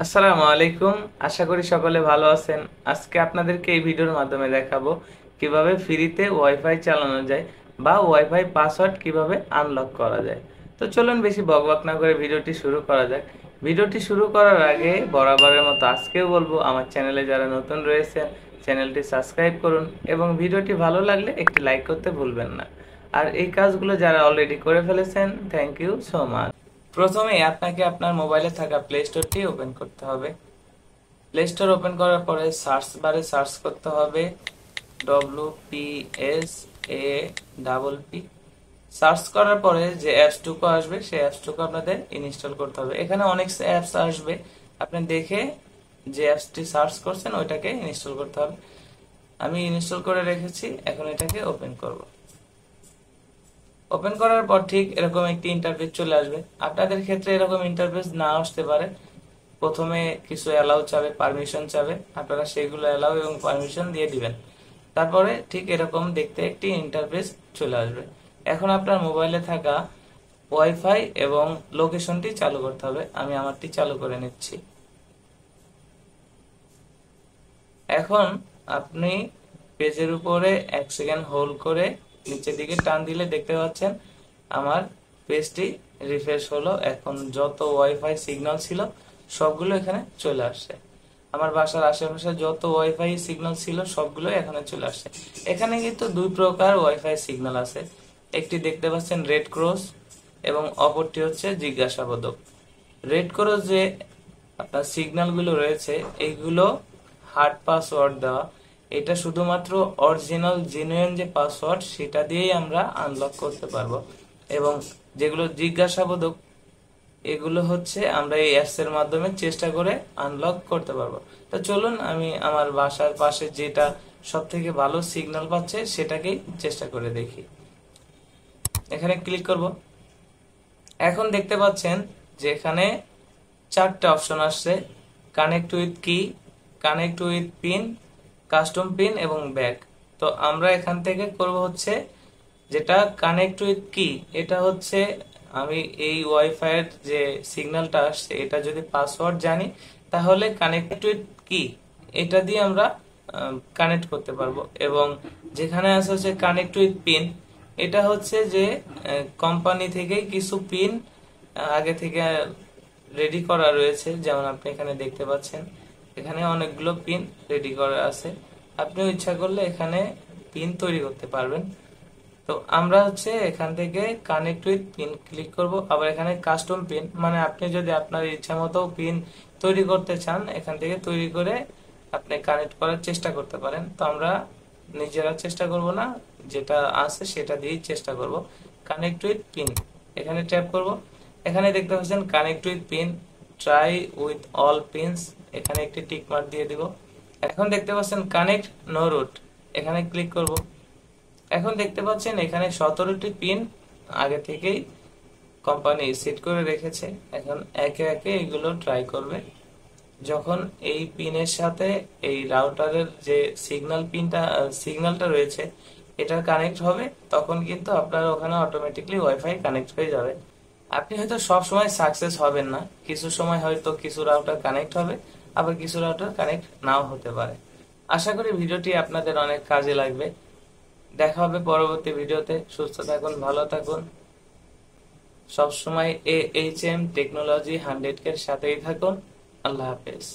আসসালামু আলাইকুম। আশা করি সকলে ভালো আছেন। আজকে আপনাদেরকে এই ভিডিওর মাধ্যমে দেখাবো কিভাবে ফ্রিতে ওয়াইফাই চালানো যায় বা ওয়াইফাই পাসওয়ার্ড কিভাবে আনলক করা যায়। তো চলুন বেশি বকবক না করে ভিডিওটি শুরু করা যাক। ভিডিওটি শুরু করার আগে বরাবরের মতো আজকেও বলবো, আমার চ্যানেলে যারা নতুন রয়েছেন চ্যানেলটি সাবস্ক্রাইব করুন এবং ভিডিওটি ভালো লাগলে একটি লাইক করতে ভুলবেন না। আর এই কাজগুলো যারা অলরেডি করে ফেলেছেন, থ্যাংক ইউ সো মাচ। প্রথমে আপনাকে আপনার মোবাইলে থাকা প্লে স্টোরটি ওপেন করতে হবে। প্লে স্টোর ওপেন করার পরে সার্চ বারে সার্চ করতে হবে WPSAPP। সার্চ করার পরে যে অ্যাপসটুকু আসবে সেই অ্যাপসটুকু আপনাদের ইনস্টল করতে হবে। এখানে অনেক অ্যাপস আসবে, আপনি দেখে যে অ্যাপসটি সার্চ করছেন ওইটাকে ইনস্টল করতে হবে। আমি ইনস্টল করে রেখেছি, এখন এটাকে ওপেন করব। ওপেন করার পর ঠিক এরকম একটি ইন্টারফেস চলে আসবে। আপনাদের ক্ষেত্রে এরকম ইন্টারফেস না আসতে পারে। প্রথমে কিছু অ্যালাউ চাবে, পারমিশন চাবে, আপনারা সেগুলো অ্যালাউ এবং পারমিশন দিয়ে দিবেন। তারপরে ঠিক এরকম দেখতে একটি ইন্টারফেস চলে আসবে। এখন আপনার মোবাইলে থাকা ওয়াইফাই এবং লোকেশনটি চালু করতে হবে। আমি আমারটি চালু করে নিচ্ছি। এখন আপনি পেজের উপরে 1 সেকেন্ড হোল্ড করে নিচের দিকে টান দিলে দেখতে পাচ্ছেন আমার পেজটি রিফ্রেশ হলো। এখন যত ওয়াইফাই সিগন্যাল ছিল সবগুলো এখানে চলে আসছে। আমার বাসার আশেপাশে যত ওয়াইফাই সিগন্যাল ছিল সবগুলো এখানে চলে আসছে। এখানে কিন্তু দুই প্রকার ওয়াইফাই সিগন্যাল আছে। একটি দেখতে পাচ্ছেন রেড ক্রস এবং অপরটি হচ্ছে জিজ্ঞাসাবোধক। রেড ক্রস যে আপনার সিগন্যালগুলো রয়েছে এইগুলো হার্ড পাসওয়ার্ড দেওয়া। এটা শুধুমাত্র অরিজিনাল জেনুইন যে পাসওয়ার্ড সেটা দিয়েই আমরা আনলক করতে পারবো। এবং যেগুলো জিজ্ঞাসাবোধক এগুলো হচ্ছে আমরা এই অ্যাপস এর মাধ্যমে চেষ্টা করে আনলক করতে পারবো। তো চলুন আমি আমার বাসার পাশে যেটা সব থেকে ভালো সিগন্যাল পাচ্ছে সেটাকেই চেষ্টা করে দেখি। এখানে ক্লিক করব। এখন দেখতে পাচ্ছেন যে এখানে 4টা অপশন আসছে: কানেক্ট উইথ কি, connect with pin, custom pin এবং ব্যাক। তো আমরা এখান থেকে করব হচ্ছে যেটা কানেক্ট উইথ কি। এটা হচ্ছে আমি এই ওয়াইফাই এর যে সিগন্যালটা আসছে এটা যদি পাসওয়ার্ড জানি তাহলে কানেক্ট উইথ কি এটা দিয়ে আমরা কানেক্ট করতে পারবো। এবং যেখানে আছে হচ্ছে কানেক্ট উইথ পিন, এটা হচ্ছে যে কোম্পানি থেকে কিছু পিন আগে থেকে রেডি করা রয়েছে। যেমন আপনি এখানে দেখতে পাচ্ছেন এখানে অনেকগুলো পিন রেডি করা আছে। আপনিও ইচ্ছা করলে এখানে পিন তৈরি করতে পারবেন। তো আমরা হচ্ছে এখান থেকে কানেক্ট উইথ পিন ক্লিক করব। আবার এখানে কাস্টম পিন, মানে আপনি যদি আপনার ইচ্ছা মতো পিন তৈরি করতে চান এখান থেকে তৈরি করে আপনি কানেক্ট করার চেষ্টা করতে পারেন। তো আমরা নিজেরা চেষ্টা করব না, যেটা আছে সেটা দিয়েই চেষ্টা করব। কানেক্ট উইথ পিন এখানে ট্যাপ করব। এখানে দেখতে পাচ্ছেন connect with pin, try with all pins, এখানে একটি টিক মার্ক দিয়ে দিব। এখন দেখতে পাচ্ছেন কানেক্ট নো রুট, এখানে ক্লিক করব। এখন দেখতে পাচ্ছেন এখানে 17টি পিন আগে থেকেই কোম্পানি সেট করে রেখেছে। এখন একে একে এগুলো ট্রাই করবে। যখন এই পিনের সাথে এই রাউটারের যে সিগন্যালটা রয়েছে এটা কানেক্ট হবে তখন কিন্তু আপনার ওখানে অটোমেটিকলি ওয়াইফাই কানেক্ট হয়ে যাবে। আপনি হয়তো সব সময় সাকসেস হবেন না, কিছু সময় হয়তো কিছু রাউটার কানেক্ট হবে, আবার কিছু রাউটার কানেক্ট নাও হতে পারে। আশা করি ভিডিওটি আপনাদের অনেক কাজে লাগবে। দেখা হবে পরবর্তী ভিডিওতে। সুস্থ থাকুন, ভালো থাকুন। সবসময় AHM টেকনোলজি 100 এর সাথেই থাকুন। আল্লাহ হাফেজ।